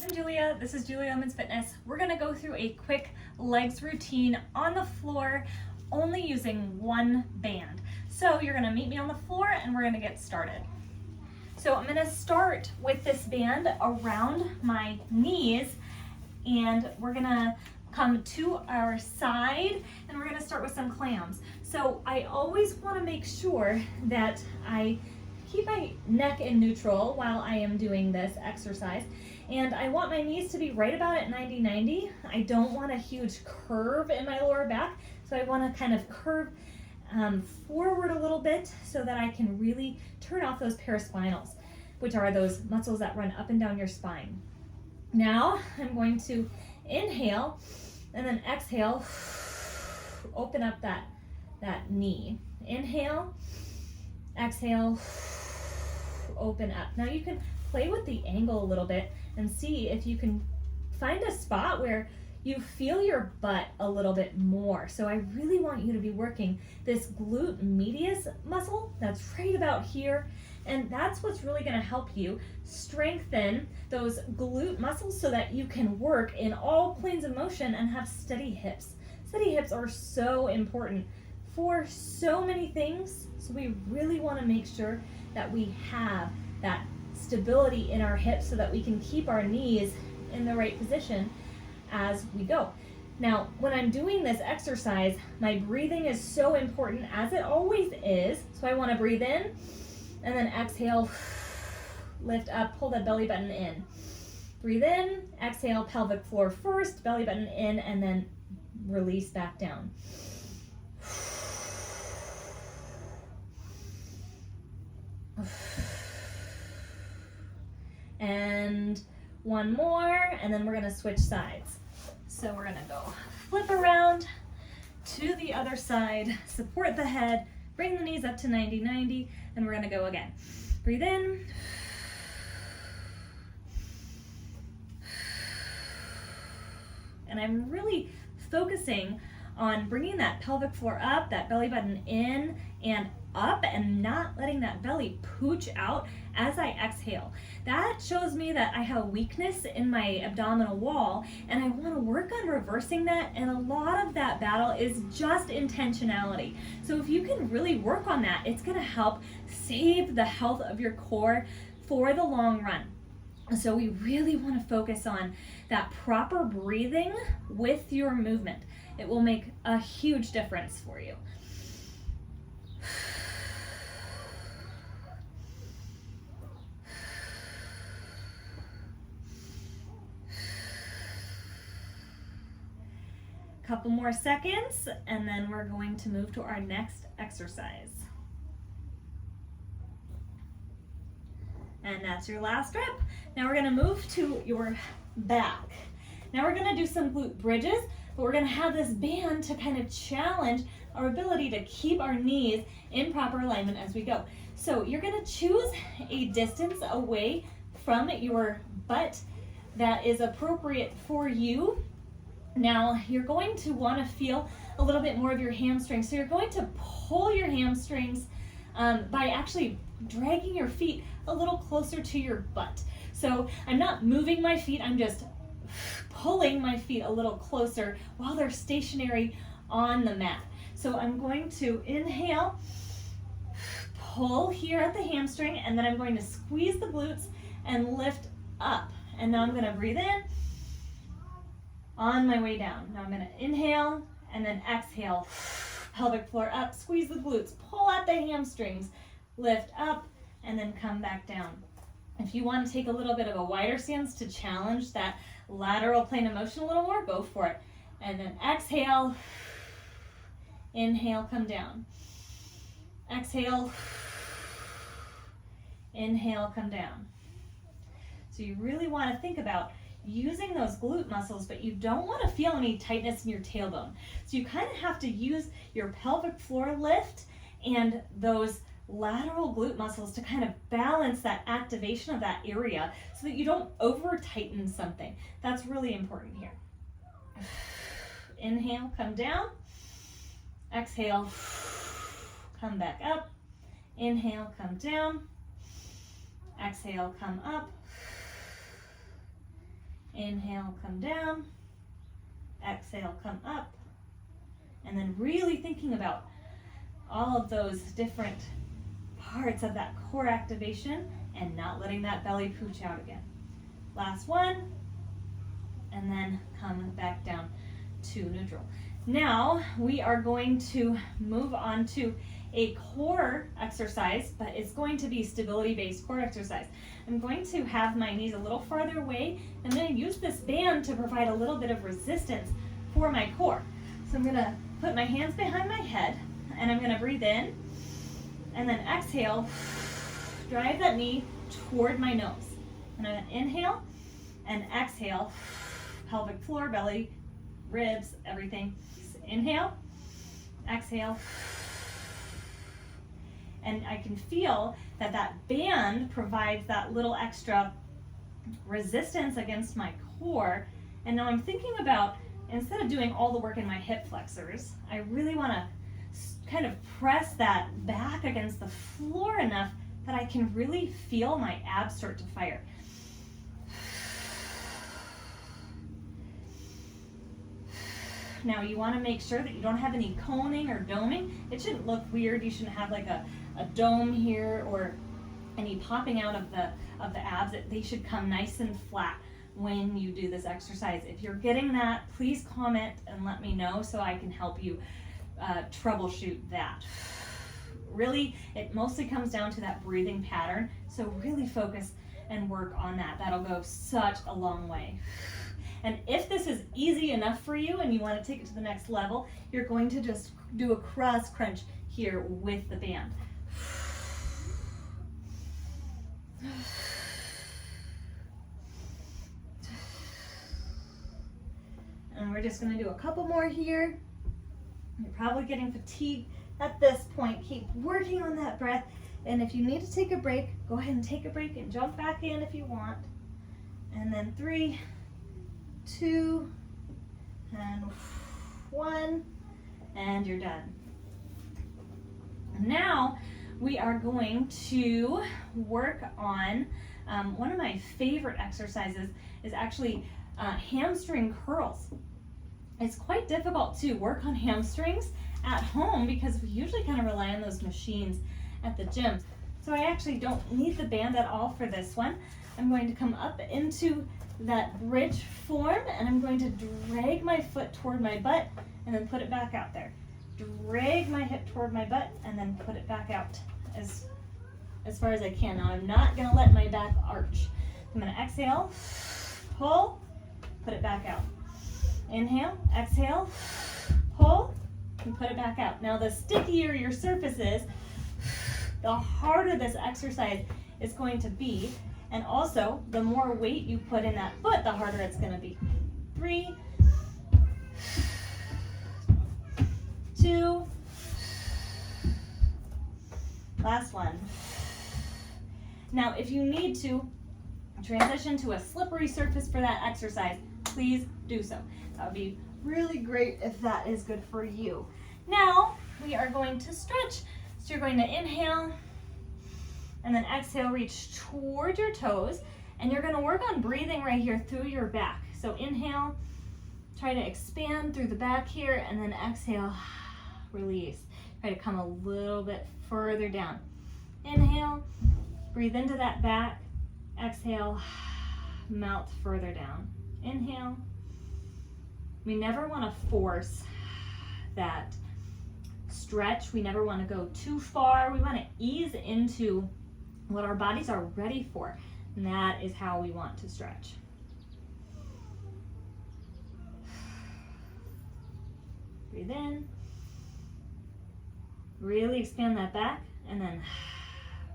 I'm Julia. This is Julia Women's Fitness. We're gonna go through a quick legs routine on the floor, only using one band. So you're gonna meet me on the floor and we're gonna get started. So I'm gonna start with this band around my knees and we're gonna come to our side and we're gonna start with some clams. So I always wanna make sure that I keep my neck in neutral while I am doing this exercise. And I want my knees to be right about at 90-90. I don't want a huge curve in my lower back. So I want to kind of curve forward a little bit so that I can really turn off those paraspinals, which are those muscles that run up and down your spine. Now I'm going to inhale and then exhale, open up that knee. Inhale, exhale, open up. Now you can play with the angle a little bit and see if you can find a spot where you feel your butt a little bit more. So I really want you to be working this glute medius muscle that's right about here, and that's what's really going to help you strengthen those glute muscles so that you can work in all planes of motion and have steady hips. Steady hips are so important for so many things, so we really want to make sure that we have that stability in our hips so that we can keep our knees in the right position as we go. Now, when I'm doing this exercise, my breathing is so important, as it always is. So I want to breathe in and then exhale, lift up, pull that belly button in. Breathe in, exhale, pelvic floor first, belly button in, and then release back down. And one more, and then we're gonna switch sides. So we're gonna go flip around to the other side, support the head, bring the knees up to 90-90, and we're gonna go again. Breathe in. And I'm really focusing on bringing that pelvic floor up, that belly button in and up, and not letting that belly pooch out as I exhale. That shows me that I have weakness in my abdominal wall, and I want to work on reversing that, and a lot of that battle is just intentionality. So if you can really work on that, it's going to help save the health of your core for the long run. So we really want to focus on that proper breathing with your movement. It will make a huge difference for you. Couple more seconds, and then we're going to move to our next exercise. And that's your last rep. Now we're gonna move to your back. Now we're gonna do some glute bridges, but we're gonna have this band to kind of challenge our ability to keep our knees in proper alignment as we go. So you're gonna choose a distance away from your butt that is appropriate for you. Now you're going to want to feel a little bit more of your hamstrings. So you're going to pull your hamstrings by actually dragging your feet a little closer to your butt. So I'm not moving my feet, I'm just pulling my feet a little closer while they're stationary on the mat. So I'm going to inhale, pull here at the hamstring, and then I'm going to squeeze the glutes and lift up. And now I'm going to breathe in on my way down. Now I'm going to inhale and then exhale, pelvic floor up, squeeze the glutes, pull at the hamstrings, lift up, and then come back down. If you want to take a little bit of a wider stance to challenge that lateral plane of motion a little more, go for it. And then exhale, inhale, come down. Exhale, inhale, come down. So you really want to think about using those glute muscles, but you don't want to feel any tightness in your tailbone. So you kind of have to use your pelvic floor lift and those lateral glute muscles to kind of balance that activation of that area so that you don't over tighten something. That's really important here. Inhale, come down. Exhale, come back up. Inhale, come down. Exhale, come up. Inhale, come down. Exhale, come up. And then really thinking about all of those different parts of that core activation and not letting that belly pooch out again. Last one, and then come back down to neutral. Now we are going to move on to a core exercise, but it's going to be stability-based core exercise. I'm going to have my knees a little farther away. I'm going to use this band to provide a little bit of resistance for my core. So I'm going to put my hands behind my head, and I'm going to breathe in, and then exhale, drive that knee toward my nose. And I'm going to inhale and exhale, pelvic floor, belly, ribs, everything. Inhale, exhale, and I can feel that that band provides that little extra resistance against my core. And now I'm thinking about, instead of doing all the work in my hip flexors, I really want to kind of press that back against the floor enough that I can really feel my abs start to fire. Now you want to make sure that you don't have any coning or doming. It shouldn't look weird. You shouldn't have like a dome here or any popping out of the abs. They should come nice and flat when you do this exercise. If you're getting that, please comment and let me know so I can help you troubleshoot that. Really, it mostly comes down to that breathing pattern. So really focus and work on that. That'll go such a long way. And if this is easy enough for you and you want to take it to the next level, you're going to just do a cross crunch here with the band. And we're just going to do a couple more here. You're probably getting fatigued at this point. Keep working on that breath. And if you need to take a break, go ahead and take a break and jump back in if you want. And then 3, 2, and 1, and you're done. Now we are going to work on one of my favorite exercises is actually hamstring curls. It's quite difficult to work on hamstrings at home because we usually kind of rely on those machines at the gym. So I actually don't need the band at all for this one. I'm going to come up into that bridge form and I'm going to drag my foot toward my butt and then put it back out there. Drag my hip toward my butt and then put it back out as far as I can. Now I'm not going to let my back arch. I'm going to exhale, pull, put it back out. Inhale, exhale, pull, and put it back out. Now the stickier your surface is, the harder this exercise is going to be. And also, the more weight you put in that foot, the harder it's going to be. 3, 2, last one. Now, if you need to transition to a slippery surface for that exercise, please do so. That would be really great if that is good for you. Now, we are going to stretch. So you're going to inhale, and then exhale, reach toward your toes, and you're going to work on breathing right here through your back. So inhale, try to expand through the back here, and then exhale, release. Try to come a little bit further down. Inhale, breathe into that back, exhale, melt further down. Inhale. We never want to force that stretch. We never want to go too far. We want to ease into what our bodies are ready for, and that is how we want to stretch. Breathe in, really expand that back, and then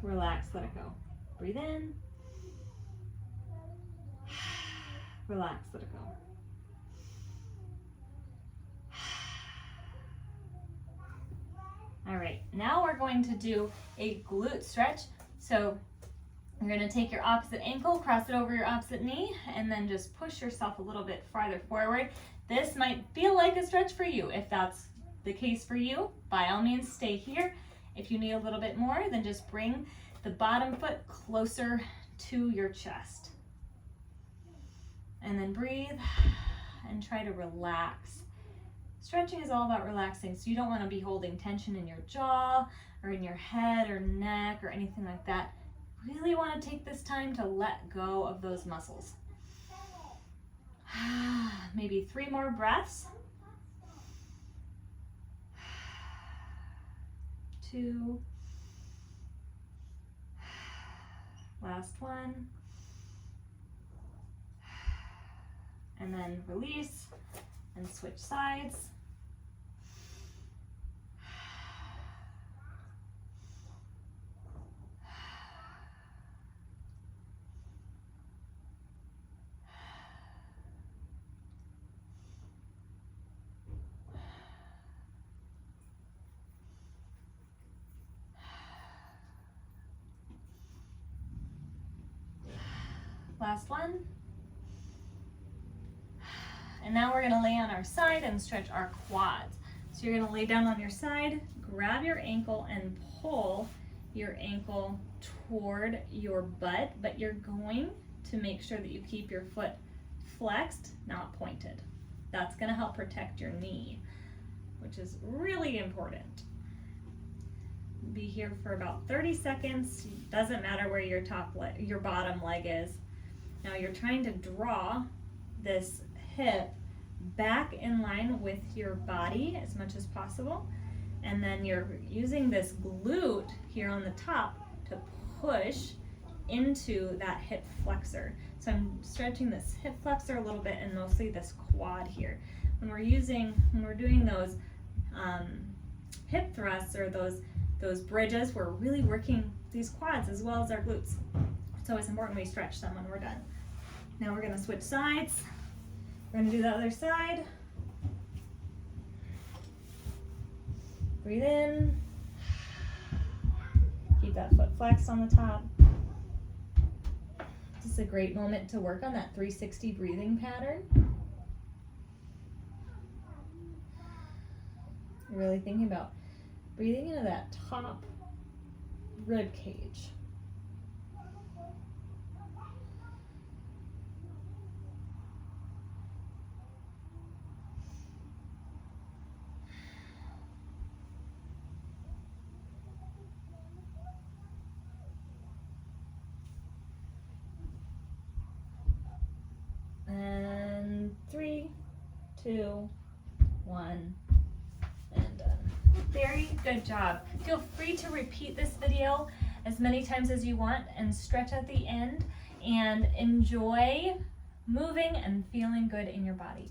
relax, let it go. Breathe in, relax, let it go. All right, now we're going to do a glute stretch. So you're going to take your opposite ankle, cross it over your opposite knee, and then just push yourself a little bit farther forward. This might feel like a stretch for you. If that's the case for you, by all means, stay here. If you need a little bit more, then just bring the bottom foot closer to your chest. And then breathe and try to relax. Stretching is all about relaxing, so you don't want to be holding tension in your jaw or in your head or neck or anything like that. Really want to take this time to let go of those muscles. Maybe 3 more breaths. 2. Last one. And then release and switch sides. Last one. And now we're gonna lay on our side and stretch our quads. So you're gonna lay down on your side, grab your ankle and pull your ankle toward your butt, but you're going to make sure that you keep your foot flexed, not pointed. That's gonna help protect your knee, which is really important. Be here for about 30 seconds. Doesn't matter where your your bottom leg is. Now you're trying to draw this hip back in line with your body as much as possible. And then you're using this glute here on the top to push into that hip flexor. So I'm stretching this hip flexor a little bit and mostly this quad here. When we're doing those hip thrusts or those bridges, we're really working these quads as well as our glutes. It's always important we stretch them when we're done. Now we're gonna switch sides. We're gonna do the other side. Breathe in. Keep that foot flexed on the top. This is a great moment to work on that 360 breathing pattern. You're really thinking about breathing into that top rib cage. And 3, 2, 1, and done. Very good job. Feel free to repeat this video as many times as you want and stretch at the end and enjoy moving and feeling good in your body.